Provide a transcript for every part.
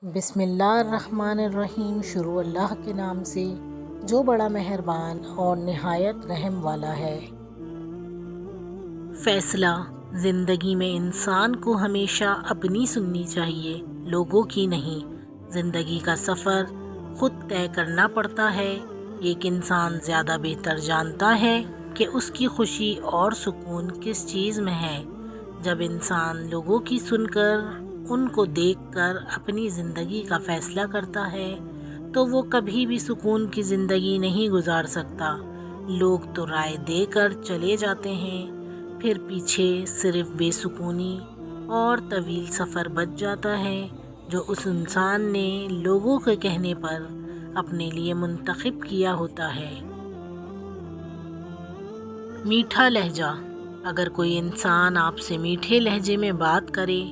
بسم اللہ الرحمن الرحیم۔ شروع اللہ کے نام سے جو بڑا مہربان اور نہایت رحم والا ہے۔ فیصلہ زندگی میں انسان کو ہمیشہ اپنی سننی چاہیے، لوگوں کی نہیں۔ زندگی کا سفر خود طے کرنا پڑتا ہے۔ ایک انسان زیادہ بہتر جانتا ہے کہ اس کی خوشی اور سکون کس چیز میں ہے۔ جب انسان لوگوں کی سن کر، ان کو دیکھ کر اپنی زندگی کا فیصلہ کرتا ہے تو وہ کبھی بھی سکون کی زندگی نہیں گزار سکتا۔ لوگ تو رائے دے کر چلے جاتے ہیں، پھر پیچھے صرف بے سکونی اور طویل سفر بچ جاتا ہے جو اس انسان نے لوگوں کے کہنے پر اپنے لیے منتخب کیا ہوتا ہے۔ میٹھا لہجہ۔ اگر کوئی انسان آپ سے میٹھے لہجے میں بات کرے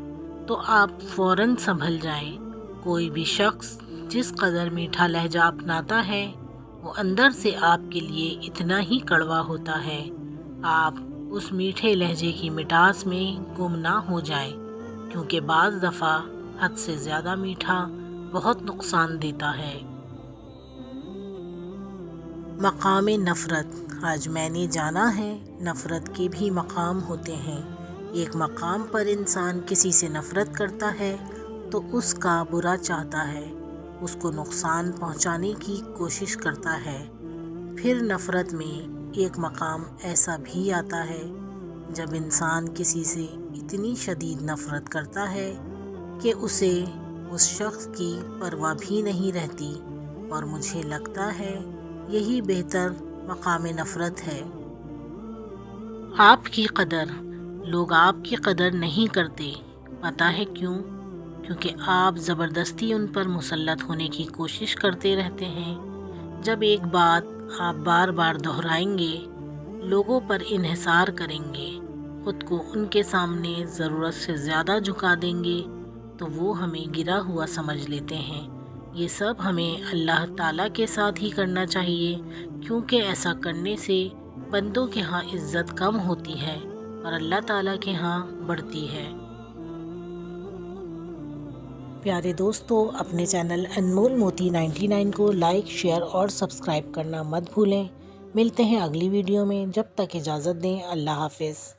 تو آپ فوراً سنبھل جائیں۔ کوئی بھی شخص جس قدر میٹھا لہجہ اپناتا ہے وہ اندر سے آپ کے لیے اتنا ہی کڑوا ہوتا ہے۔ آپ اس میٹھے لہجے کی مٹاس میں گم نہ ہو جائیں، کیونکہ بعض دفعہ حد سے زیادہ میٹھا بہت نقصان دیتا ہے۔ مقام نفرت۔ آج میں نے جانا ہے نفرت کے بھی مقام ہوتے ہیں۔ ایک مقام پر انسان کسی سے نفرت کرتا ہے تو اس کا برا چاہتا ہے، اس کو نقصان پہنچانے کی کوشش کرتا ہے۔ پھر نفرت میں ایک مقام ایسا بھی آتا ہے جب انسان کسی سے اتنی شدید نفرت کرتا ہے کہ اسے اس شخص کی پرواہ بھی نہیں رہتی، اور مجھے لگتا ہے یہی بہتر مقام نفرت ہے۔ آپ کی قدر۔ لوگ آپ کی قدر نہیں کرتے، پتہ ہے کیوں؟ کیونکہ آپ زبردستی ان پر مسلط ہونے کی کوشش کرتے رہتے ہیں۔ جب ایک بات آپ بار بار دہرائیں گے، لوگوں پر انحصار کریں گے، خود کو ان کے سامنے ضرورت سے زیادہ جھکا دیں گے تو وہ ہمیں گرا ہوا سمجھ لیتے ہیں۔ یہ سب ہمیں اللہ تعالیٰ کے ساتھ ہی کرنا چاہیے، کیونکہ ایسا کرنے سے بندوں کے ہاں عزت کم ہوتی ہے اور اللہ تعالیٰ کے ہاں بڑھتی ہے۔ پیارے دوستو، اپنے چینل انمول موتی 99 کو لائک، شیئر اور سبسکرائب کرنا مت بھولیں۔ ملتے ہیں اگلی ویڈیو میں، جب تک اجازت دیں، اللہ حافظ۔